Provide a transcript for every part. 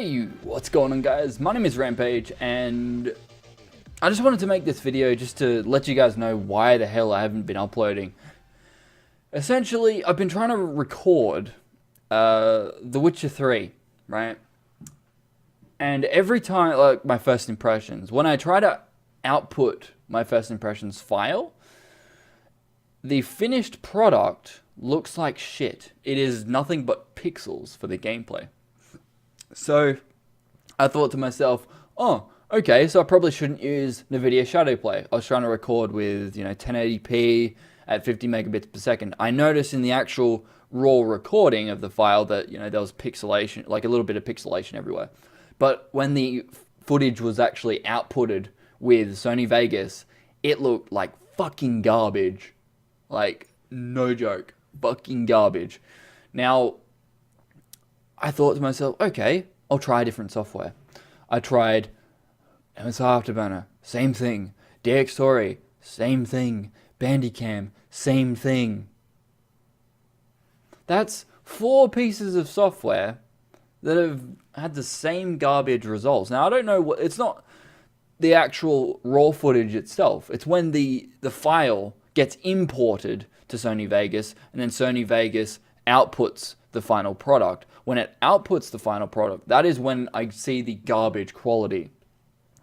Hey, what's going on guys? My name is Rampage and I just wanted to make this video just to let you guys know why the hell I haven't been uploading. Essentially, I've been trying to record The Witcher 3, right? And every time, like my first impressions, when I try to output my first impressions file, the finished product looks like shit. It is nothing but pixels for the gameplay. So I thought to myself, oh, okay, so I probably shouldn't use NVIDIA Shadowplay. I was trying to record with, 1080p at 50 megabits per second. I noticed in the actual raw recording of the file that, there was pixelation, like a little bit of pixelation everywhere. But when the footage was actually outputted with Sony Vegas, it looked like fucking garbage. Like, no joke, fucking garbage. Now, I thought to myself, okay, I'll try a different software. I tried MSI Afterburner, same thing. DxTory, same thing. Bandicam, same thing. That's 4 pieces of software that have had the same garbage results. Now, I don't know what, it's not the actual raw footage itself. It's when the file gets imported to Sony Vegas and then Sony Vegas outputs the final product. When it outputs the final product, that is when I see the garbage quality.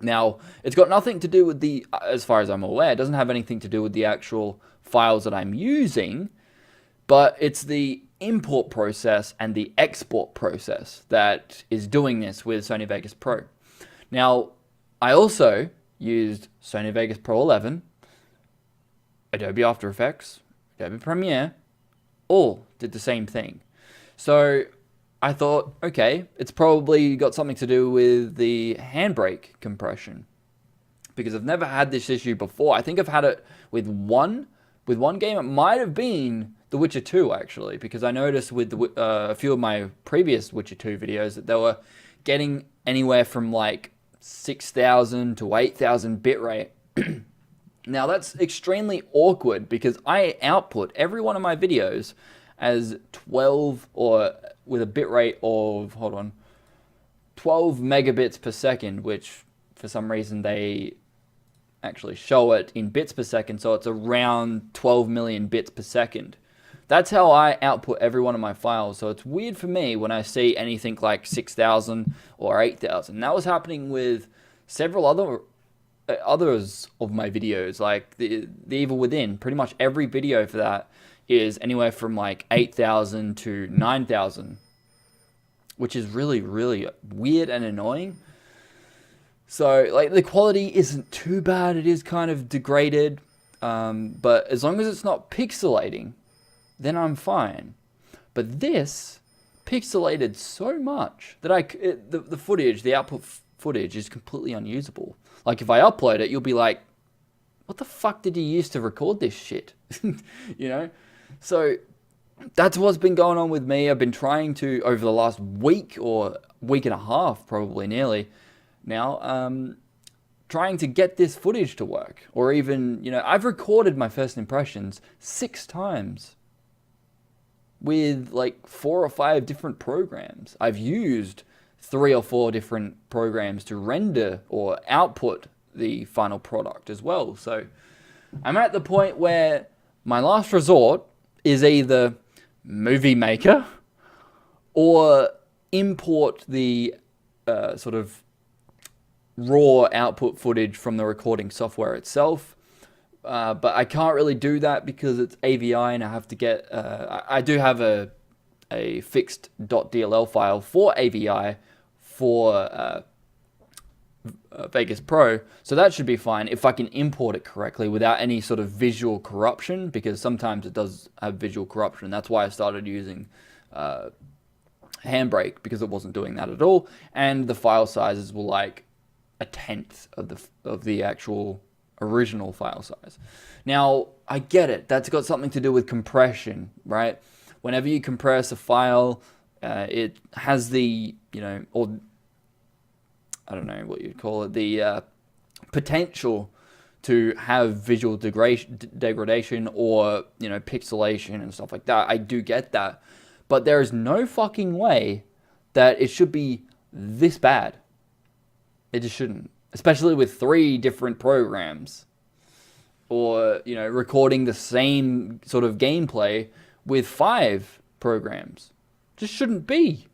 Now, it's got nothing to do with the, as far as I'm aware, it doesn't have anything to do with the actual files that I'm using, but it's the import process and the export process that is doing this with Sony Vegas Pro. Now, I also used Sony Vegas Pro 11, Adobe After Effects, Adobe Premiere, all did the same thing. So I thought, okay, it's probably got something to do with the handbrake compression, because I've never had this issue before. I think I've had it with one game. It might have been The Witcher 2 actually, because I noticed with a few of my previous Witcher 2 videos that they were getting anywhere from like 6,000 to 8,000 bitrate. Now that's extremely awkward because I output every one of my videos as 12 or with a bitrate of, 12 megabits per second, which for some reason they actually show it in bits per second, so it's around 12 million bits per second. That's how I output every one of my files, so it's weird for me when I see anything like 6,000 or 8,000. That was happening with several others of my videos, like the Evil Within. Pretty much every video for that is anywhere from like 8,000 to 9,000, which is really, really weird and annoying. So, like, the quality isn't too bad. It is kind of degraded, but as long as it's not pixelating, then I'm fine. But this pixelated so much that the footage, the output footage is completely unusable. Like, if I upload it, you'll be like, what the fuck did you use to record this shit? So that's what's been going on with me. I've been trying to, over the last week or week and a half, probably nearly now, trying to get this footage to work. Or even, I've recorded my first impressions 6 times with like 4 or 5 different programs. I've used 3 or 4 different programs to render or output the final product as well. So I'm at the point where my last resort is either Movie Maker or import the sort of raw output footage from the recording software itself. But I can't really do that because it's AVI and I have to get, I do have a fixed .dll file for AVI for Vegas Pro, so that should be fine if I can import it correctly without any sort of visual corruption, because sometimes it does have visual corruption. That's why I started using Handbrake, because it wasn't doing that at all, and the file sizes were like 1/10 of the actual original file size. Now, I get it. That's got something to do with compression, right? Whenever you compress a file, it has the, or I don't know what you'd call it, the potential to have visual degradation or, pixelation and stuff like that. I do get that. But there is no fucking way that it should be this bad. It just shouldn't. Especially with 3 different programs. Or, you know, recording the same sort of gameplay with 5 programs. Just shouldn't be.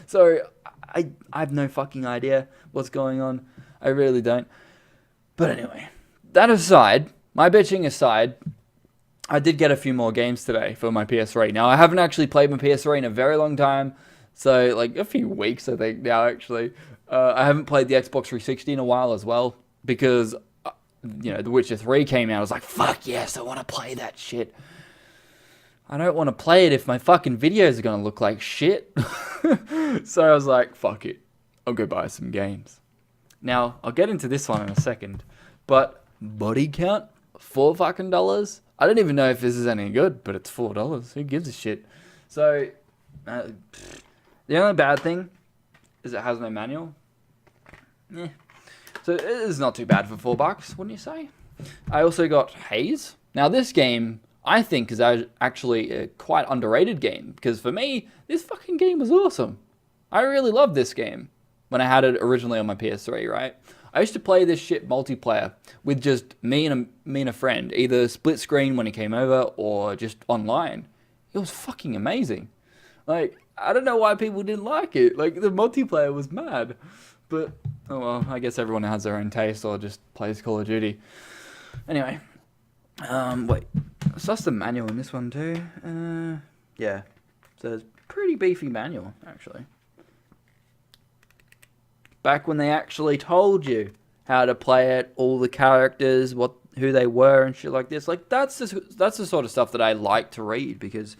So, I have no fucking idea what's going on. I really don't. But anyway, that aside, my bitching aside, I did get a few more games today for my PS3. Now, I haven't actually played my PS3 in a very long time. So, like, a few weeks, I think, now, actually. I haven't played the Xbox 360 in a while as well. Because, you know, The Witcher 3 came out. I was like, fuck yes, I want to play that shit. I don't want to play it if my fucking videos are going to look like shit. So I was like, fuck it. I'll go buy some games. Now, I'll get into this one in a second. But, body count? $4 fucking dollars? I don't even know if this is any good, but it's $4. Who gives a shit? So, the only bad thing is it has no manual. Yeah. So it is not too bad for $4, wouldn't you say? I also got Haze. Now this game, I think, is actually a quite underrated game. Because for me, this fucking game was awesome. I really loved this game when I had it originally on my PS3, right? I used to play this shit multiplayer with just me and a friend. Either split screen when he came over or just online. It was fucking amazing. Like, I don't know why people didn't like it. Like, the multiplayer was mad. But, oh well, I guess everyone has their own taste or just plays Call of Duty. Anyway. Wait. So that's the manual in this one too. Yeah. So it's pretty beefy manual, actually. Back when they actually told you how to play it, all the characters, who they were and shit like this. Like, that's the sort of stuff that I like to read, because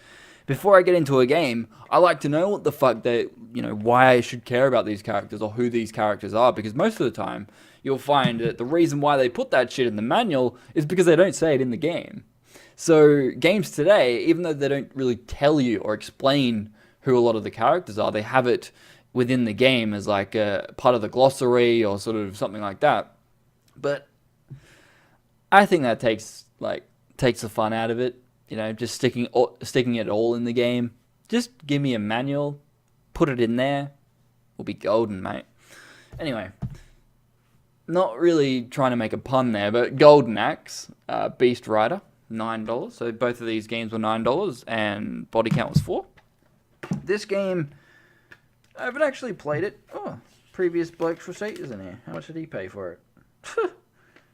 before I get into a game, I like to know what the fuck why I should care about these characters or who these characters are, because most of the time, you'll find that the reason why they put that shit in the manual is because they don't say it in the game. So, games today, even though they don't really tell you or explain who a lot of the characters are, they have it within the game as like a part of the glossary or sort of something like that. But I think that takes the fun out of it. You know, just sticking it all in the game. Just give me a manual, put it in there, we'll be golden, mate. Anyway, not really trying to make a pun there, but Golden Axe, Beast Rider, $9. So both of these games were $9, and body count was 4. This game, I haven't actually played it. Oh, previous bloke's receipt is in here. How much did he pay for it?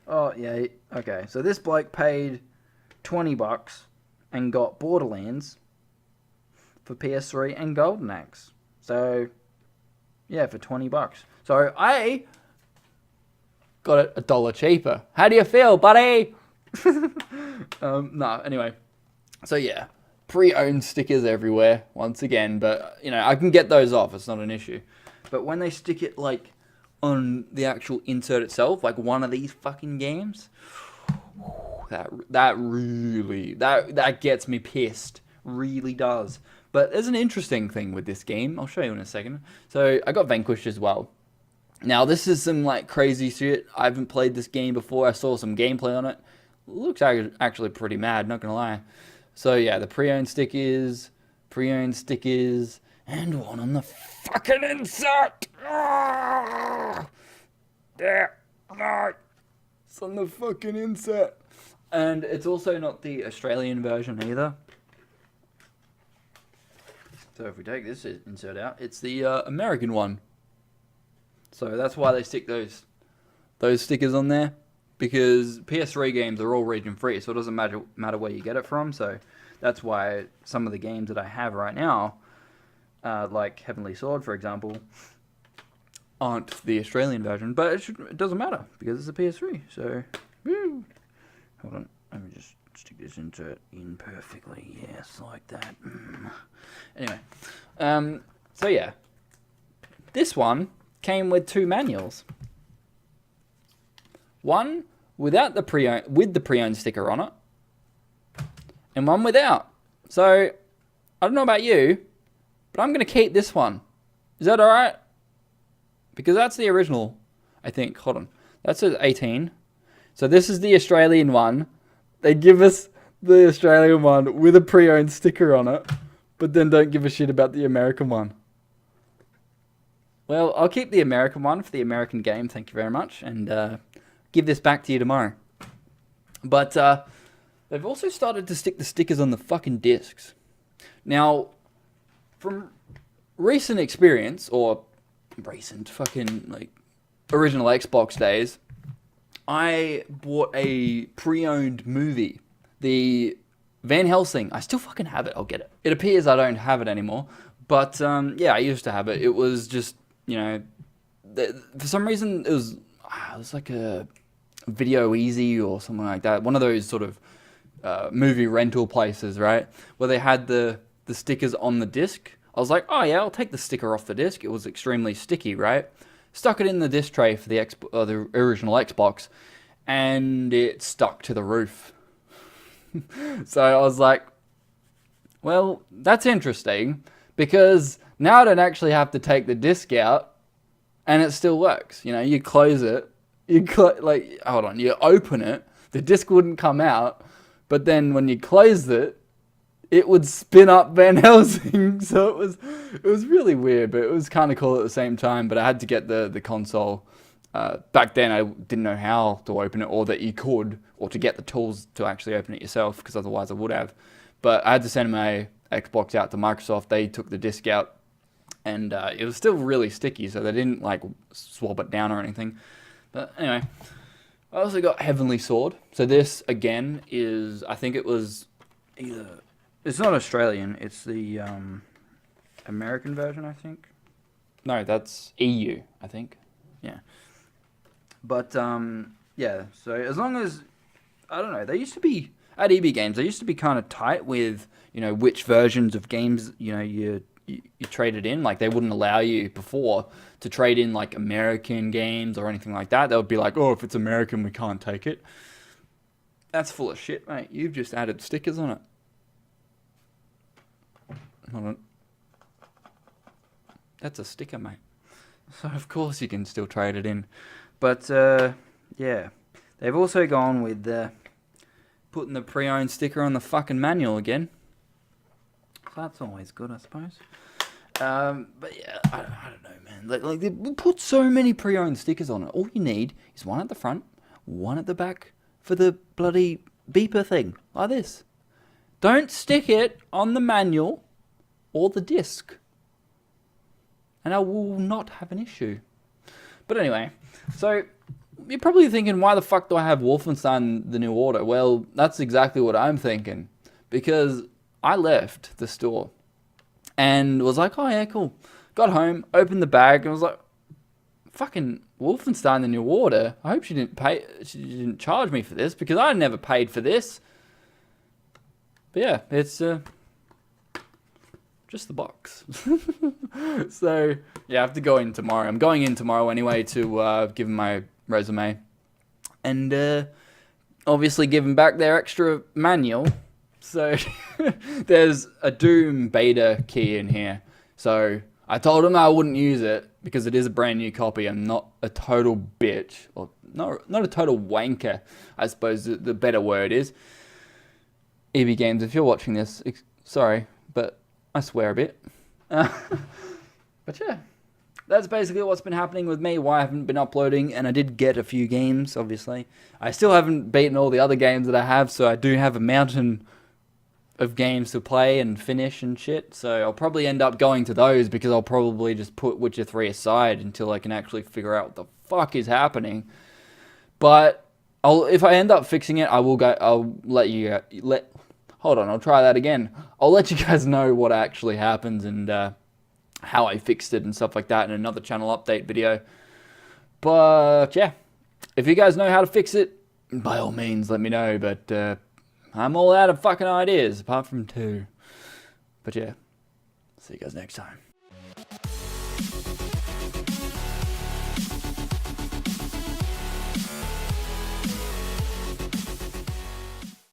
Oh, yeah, okay. So this bloke paid $20 and got Borderlands for PS3 and Golden Axe. So, yeah, for $20. So I got it $1 cheaper. How do you feel, buddy? No, anyway. So, yeah. Pre-owned stickers everywhere, once again. But, you know, I can get those off. It's not an issue. But when they stick it, like, on the actual insert itself, like one of these fucking games, that really gets me pissed. Really does. But there's an interesting thing with this game. I'll show you in a second. So, I got Vanquished as well. Now, this is some, like, crazy shit. I haven't played this game before. I saw some gameplay on it. Looks actually pretty mad, not gonna lie. So, yeah, the pre-owned stickers, and one on the fucking insert! Ah! There! No! It's on the fucking insert! And it's also not the Australian version either. So if we take this insert out, it's the American one. So that's why they stick those stickers on there. Because PS3 games are all region free, so it doesn't matter where you get it from. So that's why some of the games that I have right now, like Heavenly Sword, for example, aren't the Australian version. But it doesn't matter, because it's a PS3. So, woo. Hold on, let me just stick this insert in perfectly. Yes, like that. Anyway, so yeah, this one came with 2 manuals. One without with the pre-owned sticker on it, and one without. So I don't know about you, but I'm gonna keep this one. Is that all right? Because that's the original, I think. Hold on, that says 18. So this is the Australian one. They give us the Australian one with a pre-owned sticker on it, but then don't give a shit about the American one. Well, I'll keep the American one for the American game. Thank you very much, and give this back to you tomorrow. But they've also started to stick the stickers on the fucking discs. Now, from recent experience, or recent fucking like original Xbox days, I bought a pre-owned movie, the Van Helsing. I still fucking have it. I'll get it. It appears I don't have it anymore, but yeah, I used to have it. It was just, you know, for some reason it was like a Video Easy or something like that. One of those sort of movie rental places, right? Where they had the stickers on the disc. I was like, oh yeah, I'll take the sticker off the disc. It was extremely sticky, right? Stuck it in the disc tray for the original Xbox, and it stuck to the roof. So I was like, well, that's interesting, because now I don't actually have to take the disc out, and it still works. You know, you close it, you open it, the disc wouldn't come out, but then when you closed it, it would spin up Van Helsing. So it was really weird, but it was kind of cool at the same time. But I had to get the console. Back then, I didn't know how to open it, or that you could, or to get the tools to actually open it yourself, because otherwise I would have. But I had to send my Xbox out to Microsoft. They took the disc out, and it was still really sticky, so they didn't like swab it down or anything. But anyway, I also got Heavenly Sword. So this again is, I think it was either, it's not Australian, it's the American version, I think. No, that's EU, I think. Yeah. But yeah, so as long as, I don't know, they used to be, at EB Games, they used to be kind of tight with, you know, which versions of games, you know, you traded in. Like, they wouldn't allow you before to trade in, like, American games or anything like that. They would be like, oh, if it's American, we can't take it. That's full of shit, mate. You've just added stickers on it. Hold on. That's a sticker, mate. So, of course, you can still trade it in. But, yeah. They've also gone with putting the pre-owned sticker on the fucking manual again. So that's always good, I suppose. But, yeah, I don't know, man. Like they put so many pre-owned stickers on it. All you need is one at the front, one at the back for the bloody beeper thing. Like this. Don't stick it on the manual or the disc, and I will not have an issue. But anyway, so you're probably thinking, why the fuck do I have Wolfenstein The New Order? Well, that's exactly what I'm thinking. Because I left the store and was like, oh yeah, cool. Got home, opened the bag, and was like, fucking Wolfenstein The New Order? I hope she didn't charge me for this, because I never paid for this. But yeah, it's just the box. So, yeah, I have to go in tomorrow. I'm going in tomorrow anyway to give them my resume. And obviously give them back their extra manual. So, there's a Doom beta key in here. So, I told them I wouldn't use it because it is a brand new copy. I'm not a total bitch. Or not a total wanker, I suppose the better word is. EB Games, if you're watching this, sorry, but I swear a bit. But yeah, that's basically what's been happening with me, why I haven't been uploading, and I did get a few games, obviously. I still haven't beaten all the other games that I have, so I do have a mountain of games to play and finish and shit, so I'll probably end up going to those, because I'll probably just put Witcher 3 aside until I can actually figure out what the fuck is happening. But if I end up fixing it, I'll let you hold on, I'll try that again. I'll let you guys know what actually happens and how I fixed it and stuff like that in another channel update video. But yeah, if you guys know how to fix it, by all means let me know. But I'm all out of fucking ideas, apart from 2. But yeah, see you guys next time.